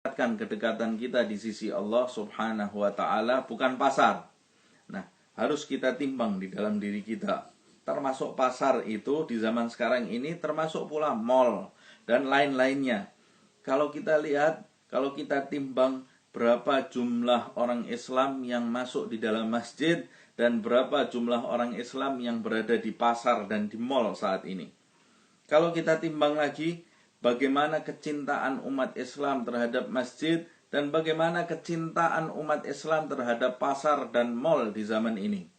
kedekatan kita di sisi Allah Subhanahu wa ta'ala bukan pasar. Nah, harus kita timbang di dalam diri kita. Termasuk pasar itu di zaman sekarang ini, termasuk pula mall dan lain-lainnya. Kalau kita lihat, kalau kita timbang berapa jumlah orang Islam yang masuk di dalam masjid dan berapa jumlah orang Islam yang berada di pasar dan di mall saat ini. Kalau kita timbang lagi bagaimana kecintaan umat Islam terhadap masjid dan bagaimana kecintaan umat Islam terhadap pasar dan mall di zaman ini.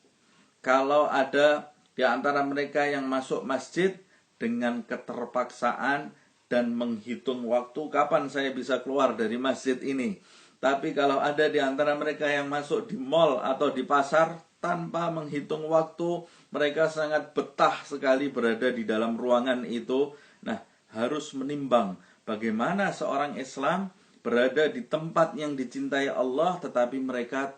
Kalau ada di antara mereka yang masuk masjid dengan keterpaksaan dan menghitung waktu kapan saya bisa keluar dari masjid ini. Tapi kalau ada di antara mereka yang masuk di mall atau di pasar tanpa menghitung waktu, mereka sangat betah sekali berada di dalam ruangan itu. Nah, harus menimbang bagaimana seorang Islam berada di tempat yang dicintai Allah, tetapi mereka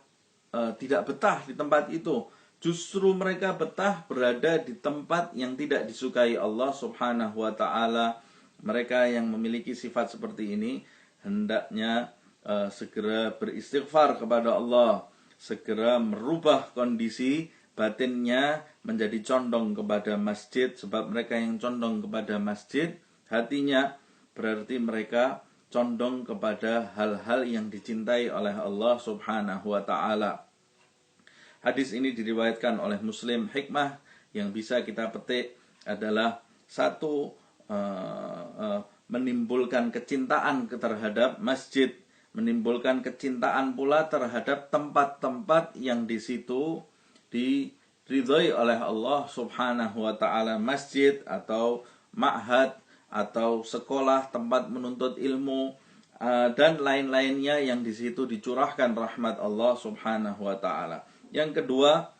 tidak betah di tempat itu. Justru mereka betah berada di tempat yang tidak disukai Allah Subhanahu wa ta'ala. Mereka yang memiliki sifat seperti ini hendaknya segera beristighfar kepada Allah, segera merubah kondisi batinnya menjadi condong kepada masjid. Sebab mereka yang condong kepada masjid, hatinya berarti mereka condong kepada hal-hal yang dicintai oleh Allah Subhanahu wa ta'ala. Hadis ini diriwayatkan oleh Muslim. Hikmah yang bisa kita petik adalah satu, menimbulkan kecintaan terhadap masjid, menimbulkan kecintaan pula terhadap tempat-tempat yang di situ diridhai oleh Allah Subhanahu wa ta'ala. Masjid atau ma'had atau sekolah, tempat menuntut ilmu, dan lain-lainnya yang di situ dicurahkan rahmat Allah Subhanahu wa ta'ala. Yang kedua,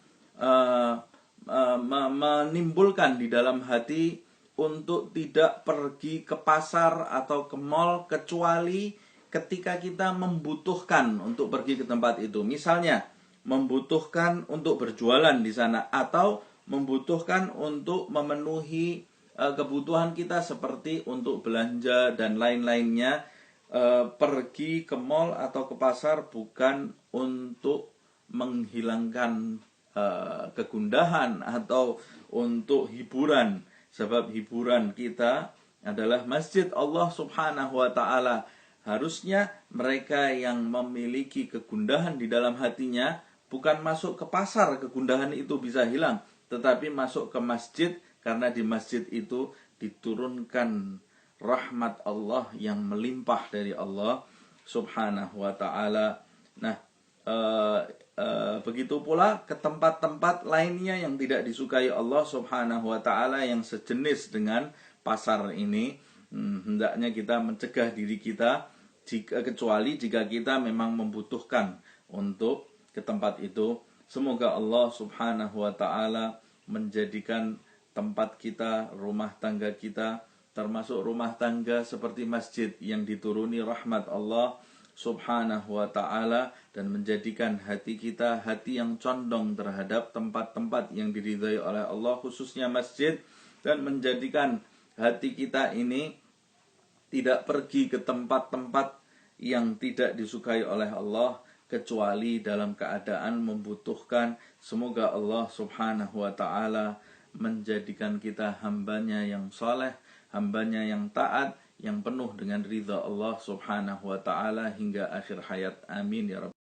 menimbulkan di dalam hati untuk tidak pergi ke pasar atau ke mall kecuali ketika kita membutuhkan untuk pergi ke tempat itu. Misalnya, membutuhkan untuk berjualan di sana atau membutuhkan untuk memenuhi kebutuhan kita seperti untuk belanja dan lain-lainnya. Pergi ke mall atau ke pasar bukan untuk menghilangkan kegundahan atau untuk hiburan. Sebab hiburan kita adalah masjid Allah Subhanahu wa ta'ala. Harusnya mereka yang memiliki kegundahan di dalam hatinya bukan masuk ke pasar, kegundahan itu bisa hilang, tetapi masuk ke masjid, karena di masjid itu diturunkan rahmat Allah yang melimpah dari Allah Subhanahu wa ta'ala. Nah, begitu pula ke tempat-tempat lainnya yang tidak disukai Allah Subhanahu wa ta'ala yang sejenis dengan pasar ini. Hendaknya kita mencegah diri kita, kecuali jika kita memang membutuhkan untuk ke tempat itu. Semoga Allah Subhanahu wa ta'ala menjadikan tempat kita, rumah tangga kita, termasuk rumah tangga seperti masjid yang dituruni rahmat Allah Subhanahu wa ta'ala, dan menjadikan hati kita hati yang condong terhadap tempat-tempat yang diridhai oleh Allah, khususnya masjid, dan menjadikan hati kita ini tidak pergi ke tempat-tempat yang tidak disukai oleh Allah kecuali dalam keadaan membutuhkan. Semoga Allah Subhanahu wa ta'ala menjadikan kita hambanya yang saleh, hambanya yang taat, yang penuh dengan ridha Allah Subhanahu wa ta'ala hingga akhir hayat. Amin ya Rabb.